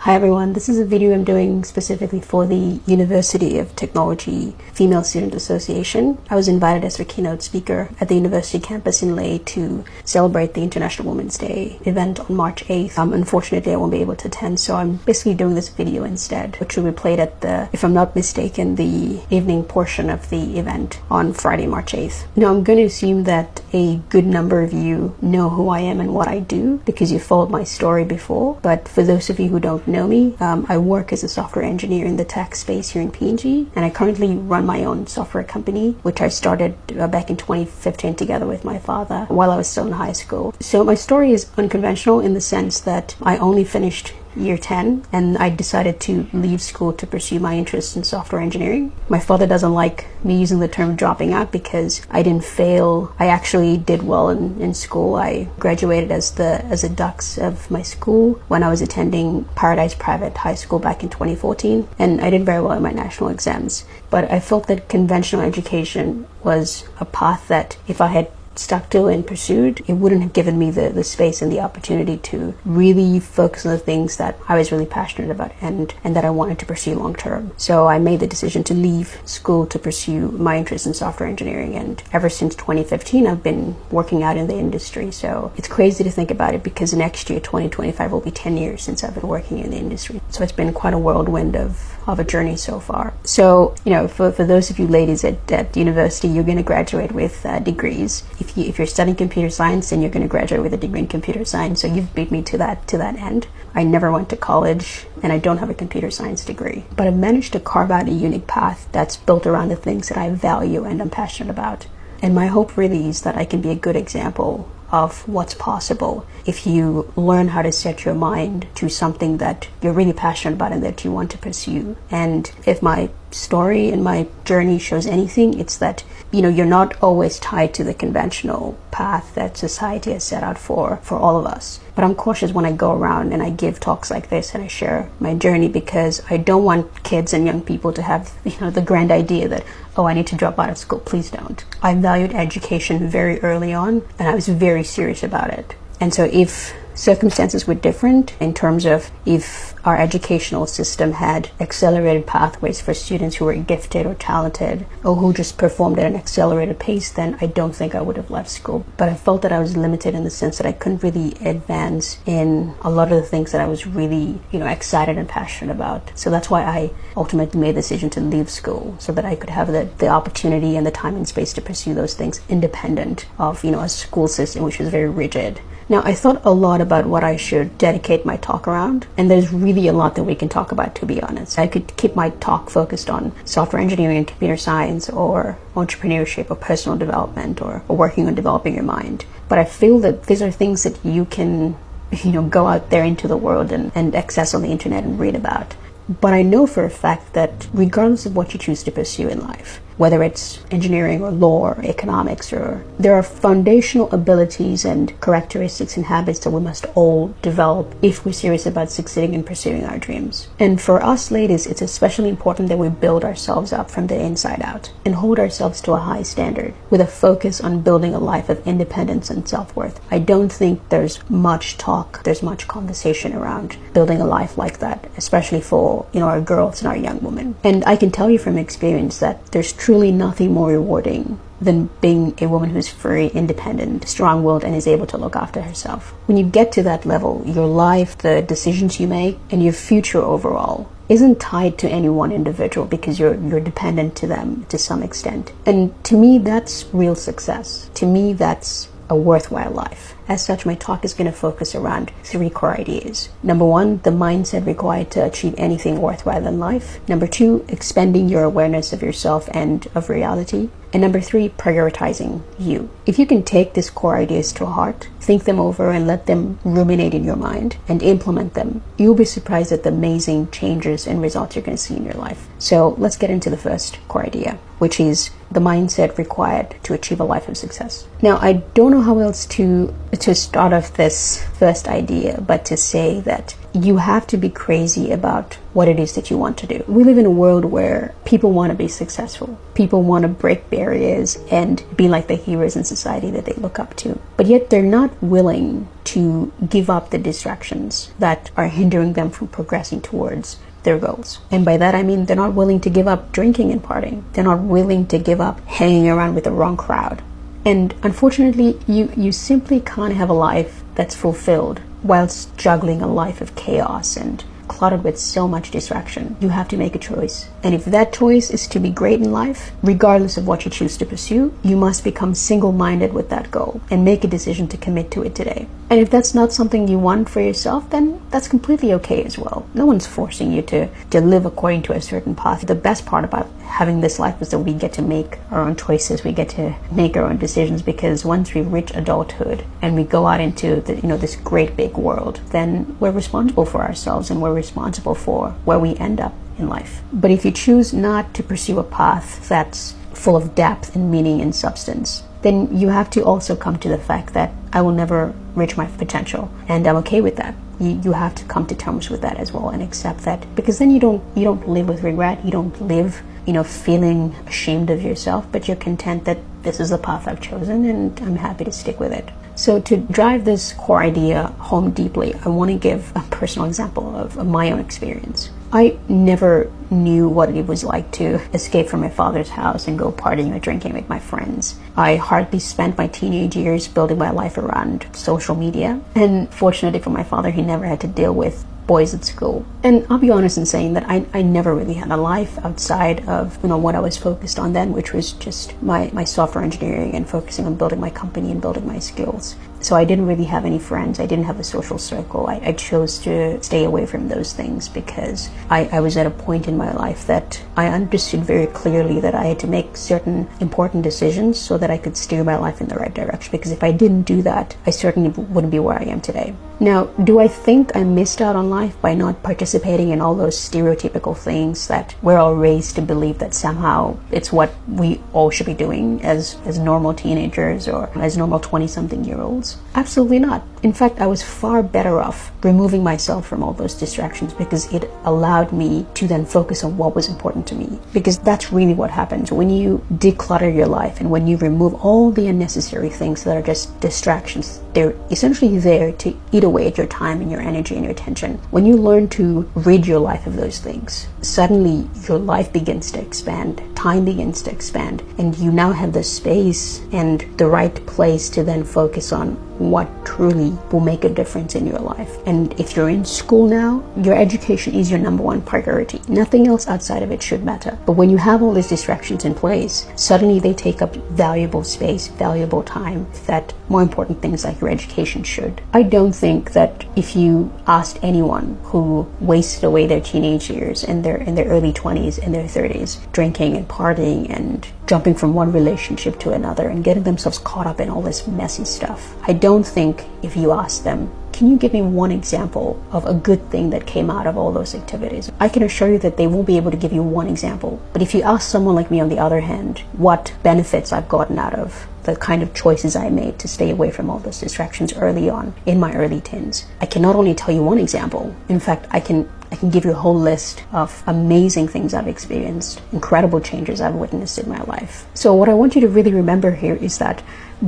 Hi everyone, this is a video I'm doing specifically for the University of Technology Female Student Association. I was invited as their keynote speaker at the university campus in Leh to celebrate the International Women's Day event on March 8th. Unfortunately, I won't be able to attend, so I'm basically doing this video instead, which will be played at the, if I'm not mistaken, the evening portion of the event on Friday, March 8th. Now, I'm going to assume that a good number of you know who I am and what I do because you followed my story before, but for those of you who don't know me, I work as a software engineer in the tech space here in PNG, and I currently run my own software company, which I started back in 2015 together with my father while I was still in high school. So my story is unconventional in the sense that I only finished year 10 and I decided to leave school to pursue my interest in software engineering. My father doesn't like me using the term dropping out because I didn't fail. I actually did well in school. I graduated as a dux of my school when I was attending Paradise Private High School back in 2014, and I did very well in my national exams. But I felt that conventional education was a path that if I had stuck to and pursued, it wouldn't have given me the space and the opportunity to really focus on the things that I was really passionate about and that I wanted to pursue long term. So I made the decision to leave school to pursue my interest in software engineering, and ever since 2015 I've been working out in the industry. So it's crazy to think about it because next year, 2025, will be 10 years since I've been working in the industry. So it's been quite a whirlwind of a journey so far. So, you know, for those of you ladies at university, you're going to graduate with degrees. If you're studying computer science, then you're going to graduate with a degree in computer science. So you've beat me to that end. I never went to college and I don't have a computer science degree, but I've managed to carve out a unique path that's built around the things that I value and I'm passionate about. And my hope really is that I can be a good example of what's possible if you learn how to set your mind to something that you're really passionate about and that you want to pursue. And if my story and my journey shows anything, it's that, you know, you're not always tied to the conventional path that society has set out for all of us. But I'm cautious when I go around and I give talks like this and I share my journey because I don't want kids and young people to have, you know, the grand idea that, oh, I need to drop out of school. Please don't. I valued education very early on and I was very serious about it. And so if circumstances were different in terms of if our educational system had accelerated pathways for students who were gifted or talented or who just performed at an accelerated pace, then I don't think I would have left school. But I felt that I was limited in the sense that I couldn't really advance in a lot of the things that I was really, you know, excited and passionate about. So that's why I ultimately made the decision to leave school so that I could have the opportunity and the time and space to pursue those things independent of, you know, a school system which was very rigid. Now, I thought a lot about what I should dedicate my talk around, and there's really a lot that we can talk about, to be honest. I could keep my talk focused on software engineering and computer science or entrepreneurship or personal development or working on developing your mind. But I feel that these are things that you can, you know, go out there into the world and access on the internet and read about. But I know for a fact that regardless of what you choose to pursue in life, whether it's engineering or law or economics, or there are foundational abilities and characteristics and habits that we must all develop if we're serious about succeeding in pursuing our dreams. And for us ladies, it's especially important that we build ourselves up from the inside out and hold ourselves to a high standard with a focus on building a life of independence and self-worth. I don't think there's much talk, there's much conversation around building a life like that, especially for, you know, our girls and our young women. And I can tell you from experience that there's truly nothing more rewarding than being a woman who's free, independent, strong-willed, and is able to look after herself. When you get to that level, your life, the decisions you make, and your future overall isn't tied to any one individual because you're dependent to them to some extent. And to me, that's real success. To me, that's a worthwhile life. As such, my talk is going to focus around 3 core ideas. Number 1, the mindset required to achieve anything worthwhile in life. Number 2, expanding your awareness of yourself and of reality. And number 3, prioritizing you. If you can take these core ideas to heart, think them over and let them ruminate in your mind and implement them, you'll be surprised at the amazing changes and results you're going to see in your life. So let's get into the first core idea, which is the mindset required to achieve a life of success. Now, I don't know how else to start off this first idea, but to say that you have to be crazy about what it is that you want to do. We live in a world where people want to be successful. People want to break barriers and be like the heroes in society that they look up to. But yet they're not willing to give up the distractions that are hindering them from progressing towards their goals. And by that I mean they're not willing to give up drinking and partying. They're not willing to give up hanging around with the wrong crowd. And unfortunately, you simply can't have a life that's fulfilled whilst juggling a life of chaos and cluttered with so much distraction. You have to make a choice. And if that choice is to be great in life, regardless of what you choose to pursue, you must become single-minded with that goal and make a decision to commit to it today. And if that's not something you want for yourself, then that's completely okay as well. No one's forcing you to live according to a certain path. The best part about having this life is that we get to make our own choices. We get to make our own decisions, because once we reach adulthood and we go out into this great big world, then we're responsible for ourselves and we're responsible for where we end up in life. But if you choose not to pursue a path that's full of depth and meaning and substance, then you have to also come to the fact that I will never reach my potential, and I'm okay with that. You have to come to terms with that as well and accept that, because then you don't live with regret. You don't live feeling ashamed of yourself, but you're content that this is the path I've chosen and I'm happy to stick with it. So to drive this core idea home deeply, I want to give a personal example of my own experience. I never knew what it was like to escape from my father's house and go partying or drinking with my friends. I hardly spent my teenage years building my life around social media. And fortunately for my father, he never had to deal with boys at school. And I'll be honest in saying that I never really had a life outside of what I was focused on then, which was just my software engineering and focusing on building my company and building my skills. So I didn't really have any friends. I didn't have a social circle. I chose to stay away from those things because I was at a point in my life that I understood very clearly that I had to make certain important decisions so that I could steer my life in the right direction. Because if I didn't do that, I certainly wouldn't be where I am today. Now, do I think I missed out on life by not participating in all those stereotypical things that we're all raised to believe that somehow it's what we all should be doing as normal teenagers or as normal 20-something-year-olds? Absolutely not. In fact, I was far better off removing myself from all those distractions, because it allowed me to then focus on what was important to me. Because that's really what happens when you declutter your life and when you remove all the unnecessary things that are just distractions. They're essentially there to eat away at your time and your energy and your attention. When you learn to rid your life of those things, suddenly your life begins to expand, time begins to expand, and you now have the space and the right place to then focus on what truly will make a difference in your life. And if you're in school now, your education is your number one priority. Nothing else outside of it should matter. But when you have all these distractions in place, suddenly they take up valuable space, valuable time that more important things like your education should. I don't think that if you asked anyone who wasted away their teenage years and in their early 20s and their 30s, drinking and partying and jumping from one relationship to another and getting themselves caught up in all this messy stuff, I don't think if you ask them, can you give me one example of a good thing that came out of all those activities? I can assure you that they won't be able to give you one example. But if you ask someone like me on the other hand, what benefits I've gotten out of the kind of choices I made to stay away from all those distractions early on in my early teens, I can not only tell you one example, in fact, I can give you a whole list of amazing things I've experienced, incredible changes I've witnessed in my life. So what I want you to really remember here is that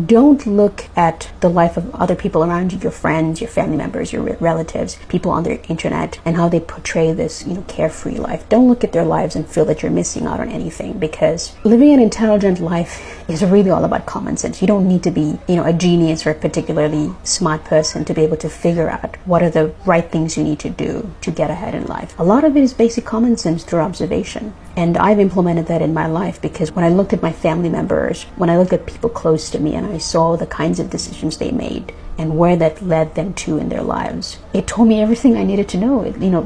don't look at the life of other people around you, your friends, your family members, your relatives, people on the internet, and how they portray this, carefree life. Don't look at their lives and feel that you're missing out on anything, because living an intelligent life is really all about common sense. You don't need to be, a genius or a particularly smart person to be able to figure out what are the right things you need to do to get ahead in life. A lot of it is basic common sense through observation. And I've implemented that in my life, because when I looked at my family members, when I looked at people close to me and I saw the kinds of decisions they made and where that led them to in their lives, it told me everything I needed to know.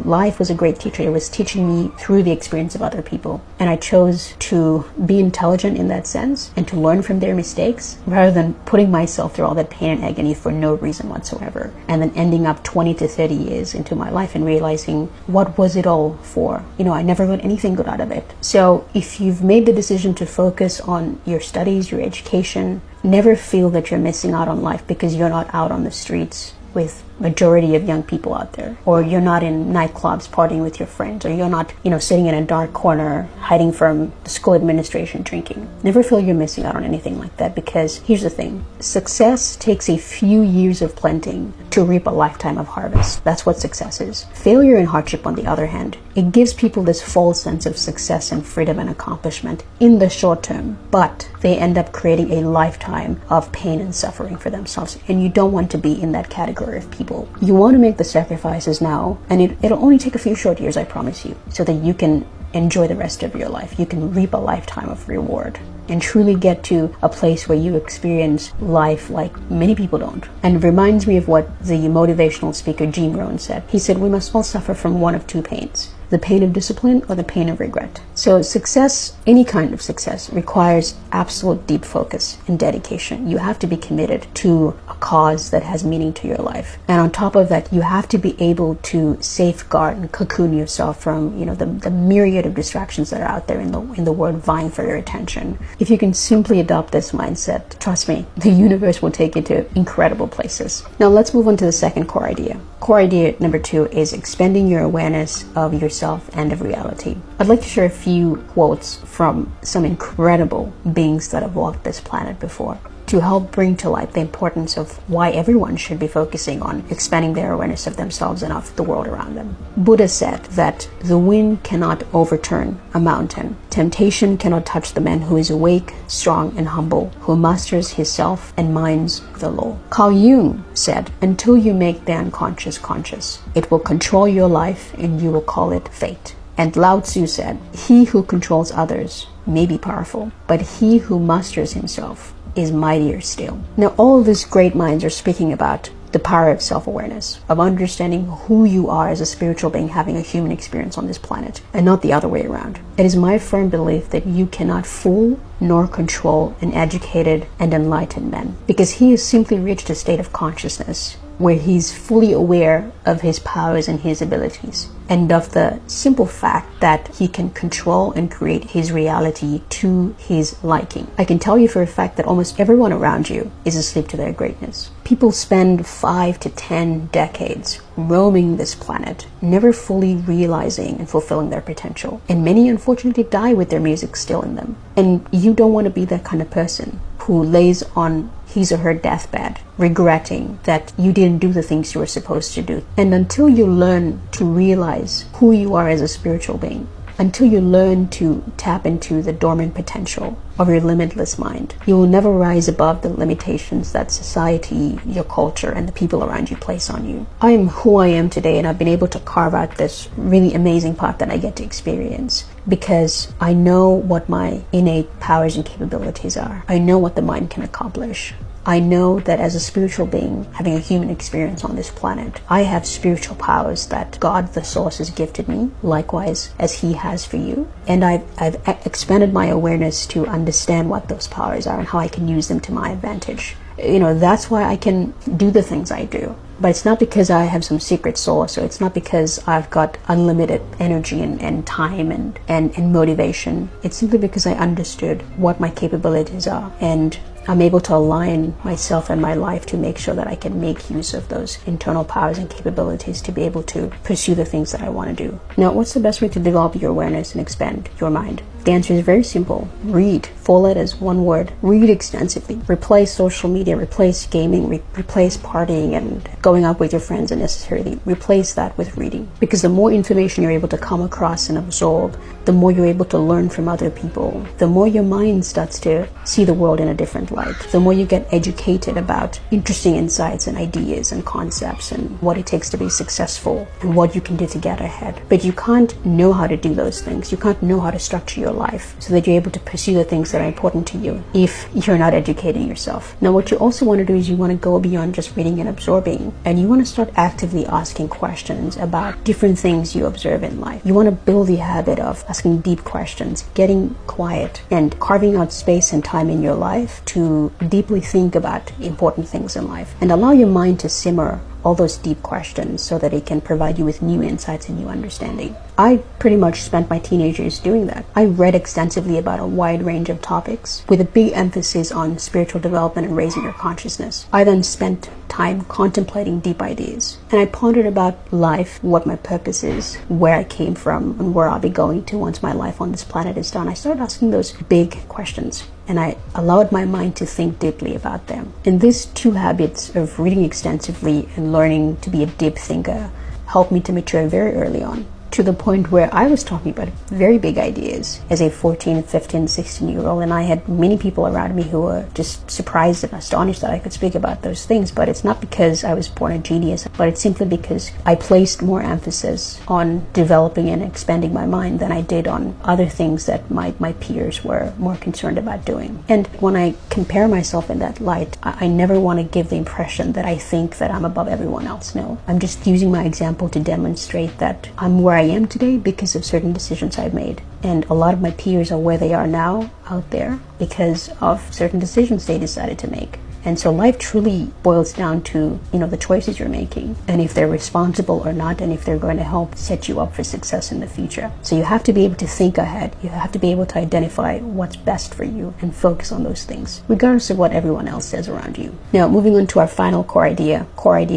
Life was a great teacher. It was teaching me through the experience of other people. And I chose to be intelligent in that sense and to learn from their mistakes rather than putting myself through all that pain and agony for no reason whatsoever. And then ending up 20 to 30 years into my life and realizing, what was it all for? I never got anything good out of it. So if you've made the decision to focus on your studies, your education, never feel that you're missing out on life because you're not out on the streets with majority of young people out there, or you're not in nightclubs partying with your friends, or you're not, sitting in a dark corner hiding from the school administration drinking. Never feel you're missing out on anything like that, because here's the thing. Success takes a few years of planting to reap a lifetime of harvest. That's what success is. Failure and hardship, on the other hand, it gives people this false sense of success and freedom and accomplishment in the short term, but they end up creating a lifetime of pain and suffering for themselves, and you don't want to be in that category of people. You want to make the sacrifices now, and it'll only take a few short years, I promise you, so that you can enjoy the rest of your life. You can reap a lifetime of reward and truly get to a place where you experience life like many people don't. And it reminds me of what the motivational speaker Jim Rohn said. He said, we must all suffer from one of two pains: the pain of discipline or the pain of regret. So success, any kind of success, requires absolute deep focus and dedication. You have to be committed to a cause that has meaning to your life. And on top of that, you have to be able to safeguard and cocoon yourself from, the myriad of distractions that are out there in the world vying for your attention. If you can simply adopt this mindset, trust me, the universe will take you to incredible places. Now let's move on to the second core idea. Core idea number 2 is expanding your awareness of yourself and of reality. I'd like to share a few quotes from some incredible beings that have walked this planet before, to help bring to light the importance of why everyone should be focusing on expanding their awareness of themselves and of the world around them. Buddha said that the wind cannot overturn a mountain. Temptation cannot touch the man who is awake, strong, and humble, who masters his self and minds the law. Carl Jung said, until you make the unconscious conscious, it will control your life and you will call it fate. And Lao Tzu said, he who controls others may be powerful, but he who masters himself is mightier still. Now, all of these great minds are speaking about the power of self-awareness, of understanding who you are as a spiritual being having a human experience on this planet, and not the other way around. It is my firm belief that you cannot fool nor control an educated and enlightened man, because he has simply reached a state of consciousness where he's fully aware of his powers and his abilities, and of the simple fact that he can control and create his reality to his liking. I can tell you for a fact that almost everyone around you is asleep to their greatness. People spend 5 to 10 decades roaming this planet, never fully realizing and fulfilling their potential. And many unfortunately die with their music still in them. And you don't want to be that kind of person who lays on his or her deathbed regretting that you didn't do the things you were supposed to do. And until you learn to realize who you are as a spiritual being, until you learn to tap into the dormant potential of your limitless mind, you will never rise above the limitations that society, your culture, and the people around you place on you. I am who I am today, and I've been able to carve out this really amazing path that I get to experience because I know what my innate powers and capabilities are. I know what the mind can accomplish. I know that as a spiritual being having a human experience on this planet, I have spiritual powers that God the Source has gifted me, likewise as He has for you. And I've expanded my awareness to understand what those powers are and how I can use them to my advantage. That's why I can do the things I do. But it's not because I have some secret source, or it's not because I've got unlimited energy and time and motivation. It's simply because I understood what my capabilities are, and I'm able to align myself and my life to make sure that I can make use of those internal powers and capabilities to be able to pursue the things that I want to do. Now, what's the best way to develop your awareness and expand your mind? The answer is very simple. Read. 4 letters, 1 word. Read extensively. Replace social media, replace gaming, replace partying and going out with your friends unnecessarily. Replace that with reading. Because the more information you're able to come across and absorb, the more you're able to learn from other people, the more your mind starts to see the world in a different light, the more you get educated about interesting insights and ideas and concepts and what it takes to be successful and what you can do to get ahead. But you can't know how to do those things. You can't know how to structure your life so that you're able to pursue the things that are important to you if you're not educating yourself. Now, what you also want to do is you want to go beyond just reading and absorbing, and you want to start actively asking questions about different things you observe in life. You want to build the habit of asking deep questions, getting quiet, and carving out space and time in your life to to deeply think about important things in life and allow your mind to simmer all those deep questions so that it can provide you with new insights and new understanding. I pretty much spent my teenage years doing that. I read extensively about a wide range of topics with a big emphasis on spiritual development and raising your consciousness. I then spent time contemplating deep ideas, and I pondered about life, what my purpose is, where I came from, and where I'll be going to once my life on this planet is done. I started asking those big questions, and I allowed my mind to think deeply about them. And these two habits of reading extensively and learning to be a deep thinker helped me to mature very early on, to the point where I was talking about very big ideas as a 14, 15, 16-year-old, and I had many people around me who were just surprised and astonished that I could speak about those things. But it's not because I was born a genius, but it's simply because I placed more emphasis on developing and expanding my mind than I did on other things that my peers were more concerned about doing. And when I compare myself in that light, I never want to give the impression that I think that I'm above everyone else. No, I'm just using my example to demonstrate that I'm where I am today because of certain decisions I've made. And a lot of my peers are where they are now out there because of certain decisions they decided to make. And so life truly boils down to, the choices you're making and if they're responsible or not, and if they're going to help set you up for success in the future. So you have to be able to think ahead. You have to be able to identify what's best for you and focus on those things, regardless of what everyone else says around you. Now, moving on to our final core idea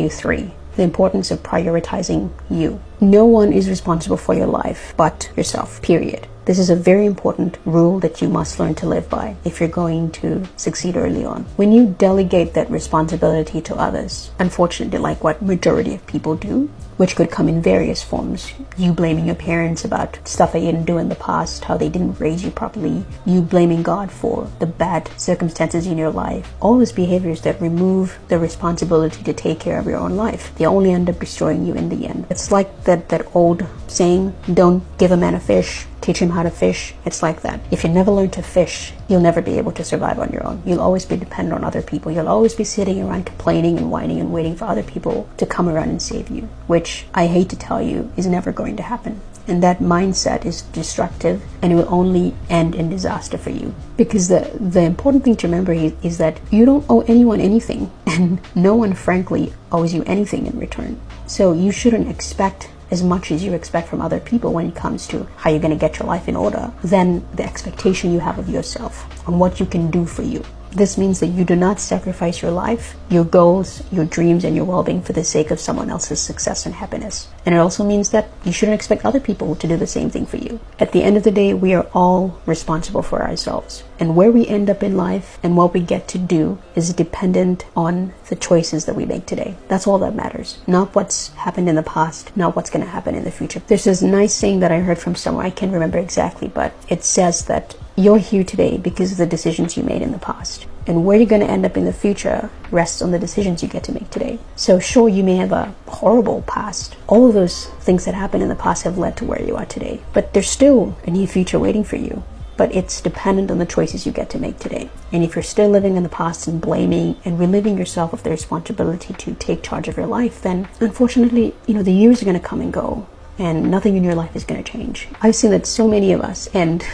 3. The importance of prioritizing you. No one is responsible for your life but yourself, period. This is a very important rule that you must learn to live by if you're going to succeed early on. When you delegate that responsibility to others, unfortunately, like what majority of people do, which could come in various forms. You blaming your parents about stuff they didn't do in the past, how they didn't raise you properly, you blaming God for the bad circumstances in your life. All those behaviors that remove the responsibility to take care of your own life, they only end up destroying you in the end. It's like that old saying, don't give a man a fish, teach him how to fish. It's like that. If you never learn to fish, you'll never be able to survive on your own. You'll always be dependent on other people. You'll always be sitting around complaining and whining and waiting for other people to come around and save you, which I hate to tell you is never going to happen. And that mindset is destructive, and it will only end in disaster for you. Because the important thing to remember is that you don't owe anyone anything, and no one, frankly, owes you anything in return. So you shouldn't expect as much as you expect from other people when it comes to how you're going to get your life in order than the expectation you have of yourself on what you can do for you. This means that you do not sacrifice your life, your goals, your dreams, and your well-being for the sake of someone else's success and happiness. And it also means that you shouldn't expect other people to do the same thing for you. At the end of the day, we are all responsible for ourselves. And where we end up in life and what we get to do is dependent on the choices that we make today. That's all that matters. Not what's happened in the past, not what's going to happen in the future. There's this nice saying that I heard from somewhere, I can't remember exactly, but it says that you're here today because of the decisions you made in the past. And where you're going to end up in the future rests on the decisions you get to make today. So sure, you may have a horrible past. All of those things that happened in the past have led to where you are today. But there's still a new future waiting for you. But it's dependent on the choices you get to make today. And if you're still living in the past and blaming and relieving yourself of the responsibility to take charge of your life, then unfortunately, the years are going to come and go. And nothing in your life is going to change. I've seen that so many of us, and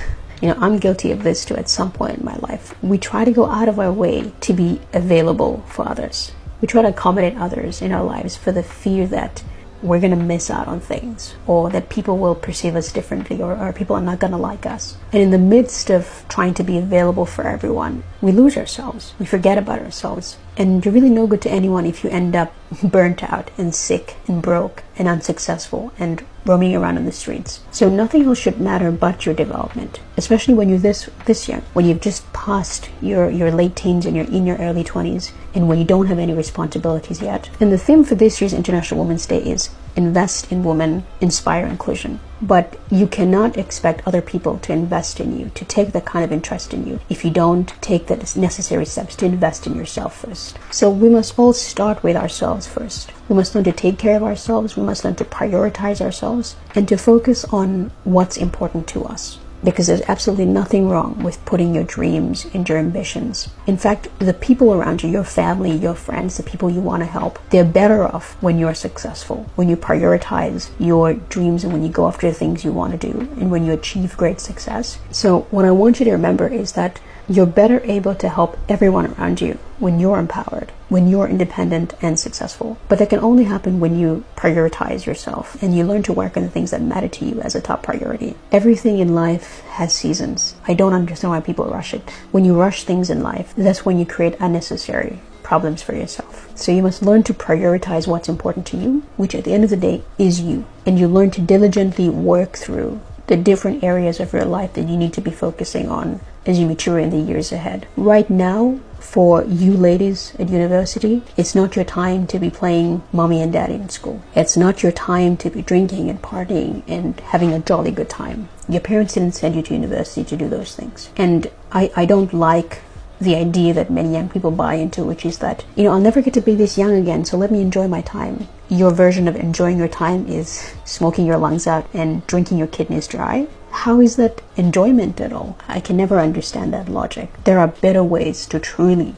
I'm guilty of this too at some point in my life. We try to go out of our way to be available for others. We try to accommodate others in our lives for the fear that we're going to miss out on things, or that people will perceive us differently, or people are not going to like us. And in the midst of trying to be available for everyone, we lose ourselves. We forget about ourselves. And you're really no good to anyone if you end up burnt out and sick and broke and unsuccessful and roaming around in the streets. So nothing else should matter but your development, especially when you're this young, when you've just passed your late teens and you're in your early 20s, and when you don't have any responsibilities yet. And the theme for this year's International Women's Day is invest in women, inspire inclusion. But you cannot expect other people to invest in you, to take that kind of interest in you, if you don't take the necessary steps to invest in yourself first. So we must all start with ourselves first. We must learn to take care of ourselves. We must learn to prioritize ourselves and to focus on what's important to us. Because there's absolutely nothing wrong with putting your dreams and your ambitions. In fact, the people around you, your family, your friends, the people you want to help, they're better off when you're successful, when you prioritize your dreams and when you go after the things you want to do and when you achieve great success. So what I want you to remember is that You're better able to help everyone around you when you're empowered, when you're independent and successful. But that can only happen when you prioritize yourself and you learn to work on the things that matter to you as a top priority. Everything in life has seasons. I don't understand why people rush it. When you rush things in life, that's when you create unnecessary problems for yourself. So you must learn to prioritize what's important to you, which at the end of the day is you. And you learn to diligently work through the different areas of your life that you need to be focusing on as you mature in the years ahead. Right now, for you ladies at university, it's not your time to be playing mommy and daddy in school. It's not your time to be drinking and partying and having a jolly good time. Your parents didn't send you to university to do those things. And I don't like the idea that many young people buy into, which is that, I'll never get to be this young again, so let me enjoy my time. Your version of enjoying your time is smoking your lungs out and drinking your kidneys dry. How is that enjoyment at all? I can never understand that logic. There are better ways to truly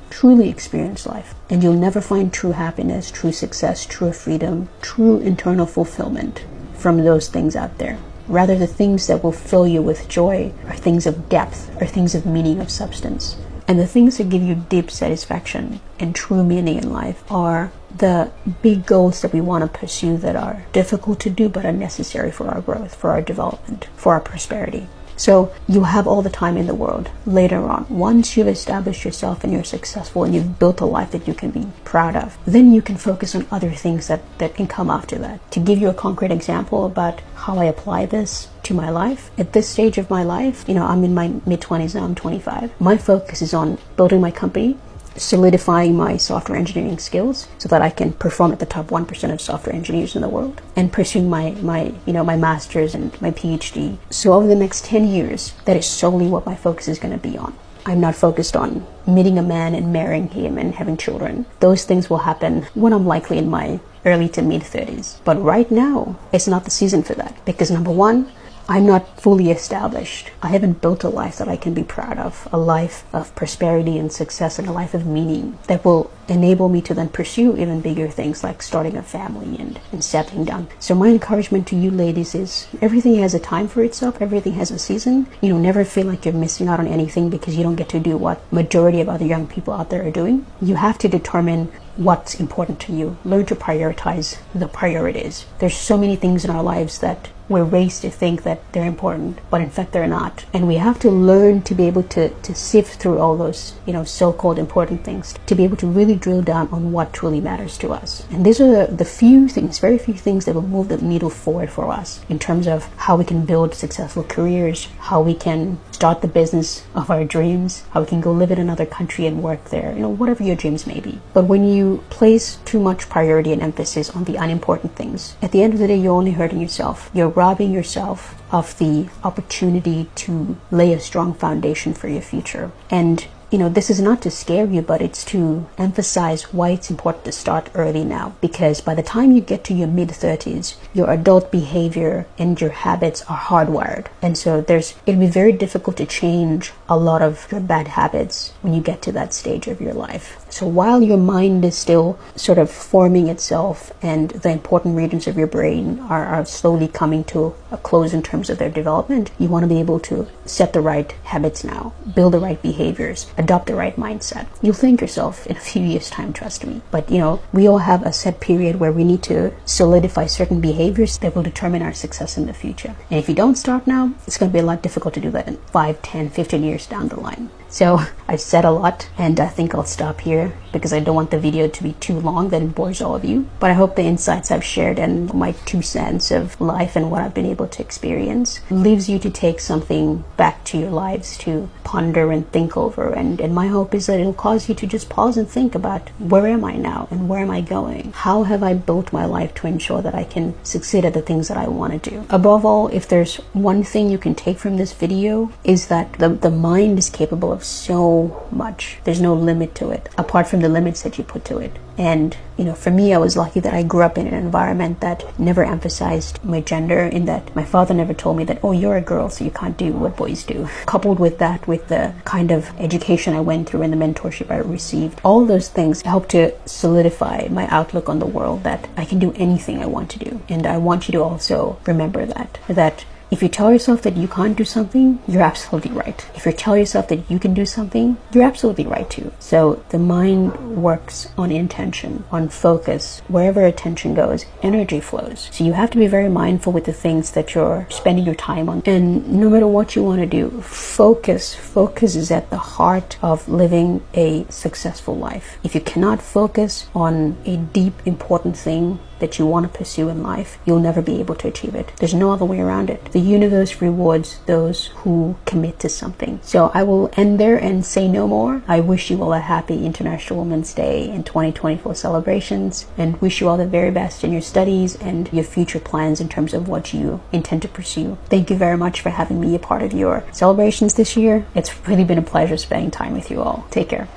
experience life. And you'll never find true happiness, true success, true freedom, true internal fulfillment from those things out there. Rather, the things that will fill you with joy are things of depth, are things of meaning, of substance. And the things that give you deep satisfaction and true meaning in life are the big goals that we want to pursue that are difficult to do but are necessary for our growth, for our development, for our prosperity. So you have all the time in the world later on. Once you've established yourself and you're successful and you've built a life that you can be proud of, then you can focus on other things that can come after that. To give you a concrete example about how I apply this to my life, at this stage of my life, I'm in my mid-20s now, I'm 25. My focus is on building my company, solidifying my software engineering skills so that I can perform at the top 1% of software engineers in the world, and pursuing my master's and my PhD. So over the next 10 years, that is solely what my focus is going to be on. I'm not focused on meeting a man and marrying him and having children. Those things will happen when I'm likely in my early to mid 30s. But right now, it's not the season for that, because number one, I'm not fully established. I haven't built a life that I can be proud of, a life of prosperity and success and a life of meaning that will enable me to then pursue even bigger things like starting a family and settling down. So my encouragement to you ladies is everything has a time for itself, everything has a season. Never feel like you're missing out on anything because you don't get to do what majority of other young people out there are doing. You have to determine what's important to you. Learn to prioritize the priorities. There's so many things in our lives that we're raised to think that they're important, but in fact they're not. And we have to learn to be able to sift through all those, so-called important things, to be able to really drill down on what truly matters to us. And these are the few things, very few things that will move the needle forward for us in terms of how we can build successful careers, how we can start the business of our dreams, how we can go live in another country and work there, whatever your dreams may be. But when you place too much priority and emphasis on the unimportant things, at the end of the day, you're only hurting yourself. You're robbing yourself of the opportunity to lay a strong foundation for your future. And this is not to scare you, but it's to emphasize why it's important to start early now. Because by the time you get to your mid-30s, your adult behavior and your habits are hardwired. And so it'll be very difficult to change a lot of your bad habits when you get to that stage of your life. So while your mind is still sort of forming itself and the important regions of your brain are slowly coming to a close in terms of their development, you want to be able to set the right habits now, build the right behaviors, adopt the right mindset. You'll thank yourself in a few years' time, trust me. But we all have a set period where we need to solidify certain behaviors that will determine our success in the future. And if you don't start now, it's going to be a lot difficult to do that in 5, 10, 15 years down the line. So I've said a lot, and I think I'll stop here because I don't want the video to be too long that it bores all of you. But I hope the insights I've shared and my 2 cents of life and what I've been able to experience leaves you to take something back to your lives to ponder and think over. And my hope is that it'll cause you to just pause and think about, where am I now and where am I going? How have I built my life to ensure that I can succeed at the things that I want to do? Above all, if there's one thing you can take from this video, is that the mind is capable of so much. There's no limit to it, apart from the limits that you put to it. And for me, I was lucky that I grew up in an environment that never emphasized my gender, in that my father never told me that, oh, you're a girl, so you can't do what boys do. Coupled with that, with the kind of education I went through and the mentorship I received, all those things helped to solidify my outlook on the world, that I can do anything I want to do. And I want you to also remember that If you tell yourself that you can't do something, you're absolutely right. If you tell yourself that you can do something, you're absolutely right too. So the mind works on intention, on focus. Wherever attention goes, energy flows. So you have to be very mindful with the things that you're spending your time on. And no matter what you want to do, focus. Focus is at the heart of living a successful life. If you cannot focus on a deep, important thing that you want to pursue in life, you'll never be able to achieve it. There's no other way around it. The universe rewards those who commit to something. So I will end there and say no more. I wish you all a happy International Women's Day and 2024 celebrations, and wish you all the very best in your studies and your future plans in terms of what you intend to pursue. Thank you very much for having me a part of your celebrations this year. It's really been a pleasure spending time with you all. Take care.